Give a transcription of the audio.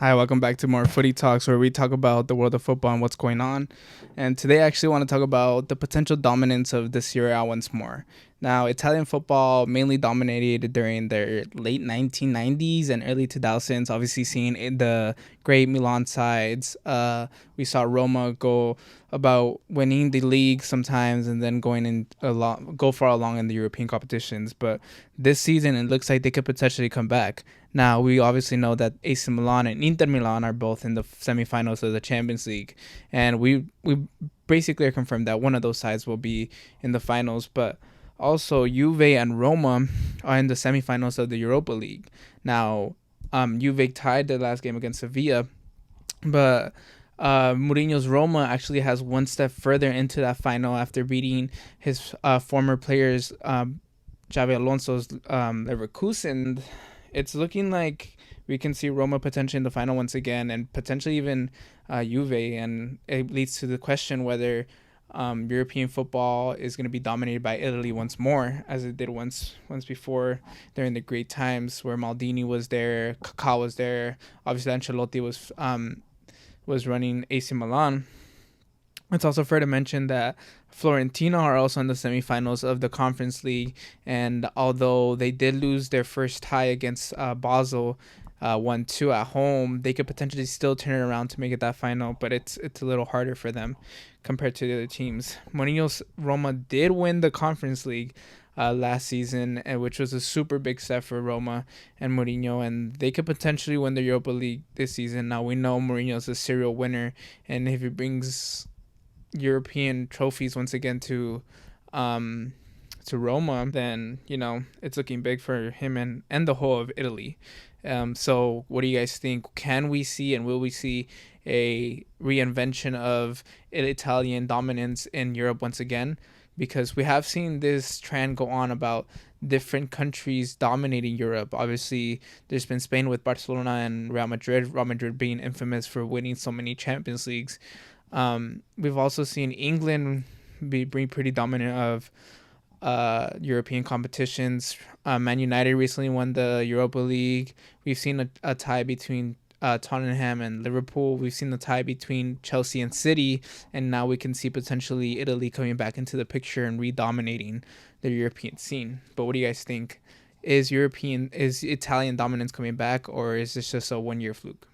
Hi, welcome back to more Footy Talks, where we talk about the world of football and what's going on. And today, I actually want to talk about the potential dominance of the Serie A once more. Now, Italian football mainly dominated during their late 1990s and early 2000s. Obviously, seeing in the great Milan sides, we saw Roma go about winning the league sometimes and then go far along in the European competitions. But this season, it looks like they could potentially come back. Now, we obviously know that AC Milan and Inter Milan are both in the semifinals of the Champions League, and we basically are confirmed that one of those sides will be in the finals. But also, Juve and Roma are in the semifinals of the Europa League. Now, Juve tied the last game against Sevilla, but Mourinho's Roma actually has one step further into that final after beating his former players, Xavi Alonso's Leverkusen. It's looking like we can see Roma potentially in the final once again, and potentially even Juve. And it leads to the question whether European football is going to be dominated by Italy once more, as it did once before during the great times where Maldini was there, Kaká was there. Obviously, Ancelotti was running AC Milan. It's also fair to mention that Florentina are also in the semifinals of the Conference League, and although they did lose their first tie against Basel, 1-2 at home, they could potentially still turn it around to make it that final, but it's a little harder for them compared to the other teams. Mourinho's Roma did win the Conference League last season, which was a super big step for Roma and Mourinho, and they could potentially win the Europa League this season. Now, we know Mourinho's a serial winner, and if he brings European trophies once again to Roma, then it's looking big for him and the whole of Italy. So what do you guys think? Can we see and will we see a reinvention of Italian dominance in Europe once again? Because we have seen this trend go on about different countries dominating Europe. Obviously, there's been Spain with Barcelona and Real Madrid. Real Madrid being infamous for winning so many Champions Leagues. We've also seen England be pretty dominant of European competitions. Man United recently won the Europa League. We've seen a tie between Tottenham and Liverpool. We've seen the tie between Chelsea and City, and now we can see potentially Italy coming back into the picture and redominating the European scene. But what do you guys think? Is Italian dominance coming back, or is this just a 1 year fluke?